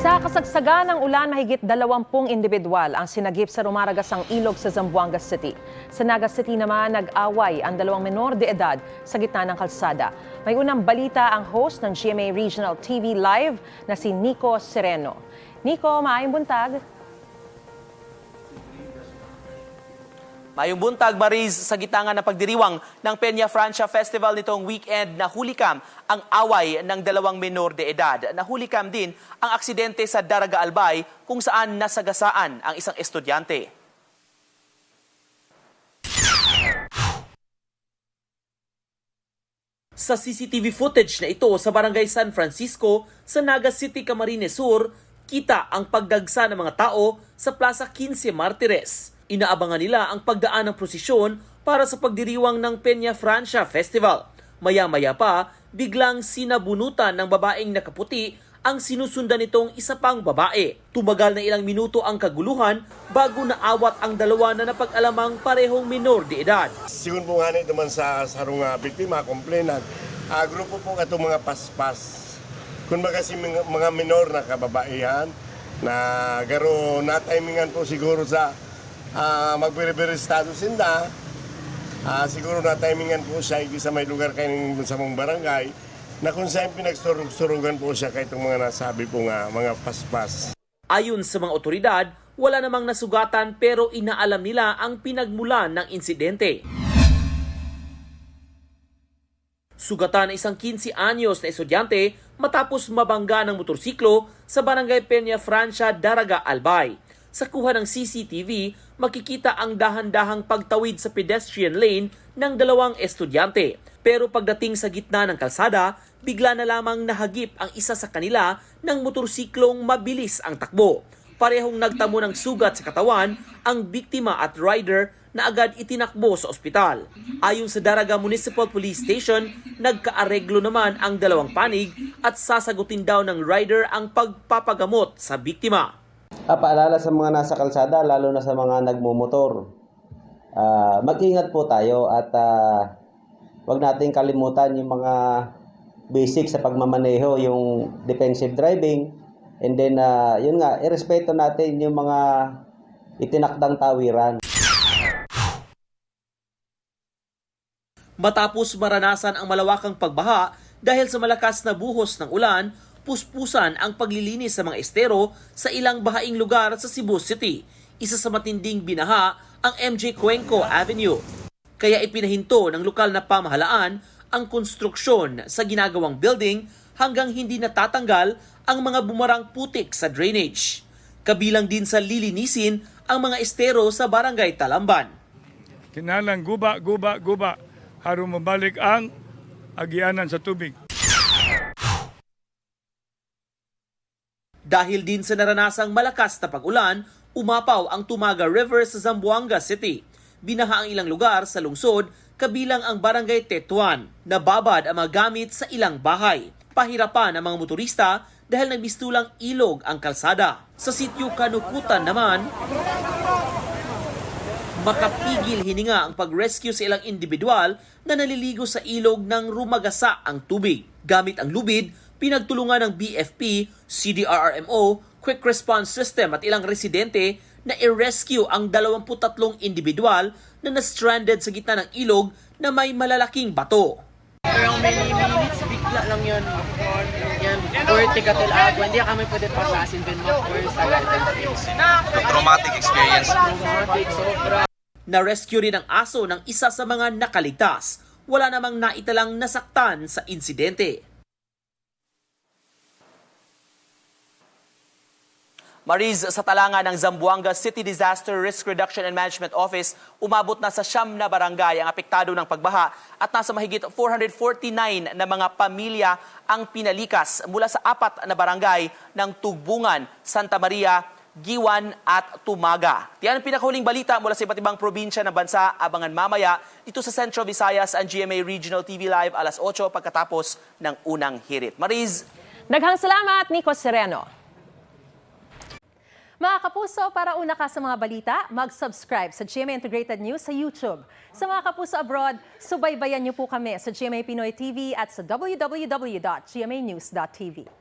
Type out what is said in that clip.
Sa kasagsagan ng ulan, mahigit 20 individual ang sinagip sa rumaragasang ilog sa Zamboanga City. Sa Naga City naman, nag-away ang 2 menor de edad sa gitna ng kalsada. May unang balita ang host ng GMA Regional TV Live na si Nico Sereno. Nico, maayong buntag. Mayong buntag, Mariz, sa gitna ng pagdiriwang ng Peña Francia Festival nitong weekend, nahulikam ang away ng 2 menor de edad. Nahulikam din ang aksidente sa Daraga Albay kung saan nasagasaan ang isang estudyante. Sa CCTV footage na ito sa Barangay San Francisco sa Naga City, Camarines Sur, kita ang pagdagsa ng mga tao sa Plaza 15 Martires. Inaabangan nila ang pagdaan ng prosesyon para sa pagdiriwang ng Peña Francia Festival. Maya-maya pa, biglang sinabunutan ng babaeng nakaputi ang sinusundan nitong isa pang babae. Tumagal na ilang minuto ang kaguluhan bago naawat ang dalawa na napag-alamang parehong minor de edad. Sigun po nga naman sa sarong biktima, komplainan, grupo po itong mga paspas. Kung baga si mga minor na kababaihan, na garo na-timingan po siguro sa magbiri-biri estado sinda, siguro na-timingan po siya sa may lugar kayo sa mong barangay, na kung saan pinagsurugan po siya kahit mga nasabi po nga mga paspas. Ayon sa mga otoridad, wala namang nasugatan pero inaalam nila ang pinagmulan ng insidente. Sugatan ng isang 15 anyos na estudyante matapos mabangga ng motorsiklo sa Barangay Peña Francia, Daraga Albay. Sa kuha ng CCTV, makikita ang dahan-dahang pagtawid sa pedestrian lane ng 2 estudyante. Pero pagdating sa gitna ng kalsada, bigla na lamang nahagip ang isa sa kanila ng motorsiklong mabilis ang takbo. Parehong nagtamo ng sugat sa katawan ang biktima at rider na agad itinakbo sa ospital. Ayon sa Daraga Municipal Police Station, nagkaareglo naman ang 2 panig at sasagutin daw ng rider ang pagpapagamot sa biktima. Paalala sa mga nasa kalsada, lalo na sa mga nagmumotor. Mag-ingat po tayo at wag nating kalimutan yung mga basic sa pagmamaneho, yung defensive driving, and then yun nga, irespeto natin yung mga itinakdang tawiran. Matapos maranasan ang malawakang pagbaha dahil sa malakas na buhos ng ulan, puspusan ang paglilinis sa mga estero sa ilang bahaing lugar sa Cebu City. Isa sa matinding binaha ang MJ Cuenco Avenue. Kaya ipinahinto ng lokal na pamahalaan ang konstruksyon sa ginagawang building hanggang hindi natatanggal ang mga bumarang putik sa drainage. Kabilang din sa lilinisin ang mga estero sa Barangay Talamban. Kinalang guba harong mabalik ang agianan sa tubig. Dahil din sa naranasang malakas na pag-ulan, umapaw ang Tumaga River sa Zamboanga City. Binaha ang ilang lugar sa lungsod, kabilang ang Barangay Tetuan. Nababad ang mga gamit sa ilang bahay. Pahirapan ang mga motorista dahil nagbistulang ilog ang kalsada. Sa sitio Kanukutan naman, makapigil hininga ang pag-rescue sa ilang individual na naliligo sa ilog nang rumagasa ang tubig. Gamit ang lubid, pinagtulungan ng BFP, CDRRMO, Quick Response System at ilang residente na i-rescue ang 23 individual na na-stranded sa gitna ng ilog na may malalaking bato. Yung many minutes, bigla lang yun. Yan, vertical agua. Hindi kami pwede pasasin din Traumatic experience. Traumatic, sobra. Na-rescue rin ang aso ng isa sa mga nakaligtas. Wala namang naitalang nasaktan sa insidente. Mariz, sa talanga ng Zamboanga City Disaster Risk Reduction and Management Office, umabot na sa 9 na barangay ang apektado ng pagbaha at nasa mahigit 449 na mga pamilya ang pinalikas mula sa 4 na barangay ng Tugbungan, Santa Maria, Giwan at Tumaga. Yan ang pinakahuling balita mula sa iba't ibang probinsya ng bansa. Abangan mamaya dito sa Central Visayas ang GMA Regional TV Live alas 8 pagkatapos ng unang hirit. Mariz. Daghang salamat, Nico Sereno. Mga kapuso, para una ka sa mga balita, mag-subscribe sa GMA Integrated News sa YouTube. Sa mga kapuso abroad, subaybayan niyo po kami sa GMA Pinoy TV at sa www.gmanews.tv.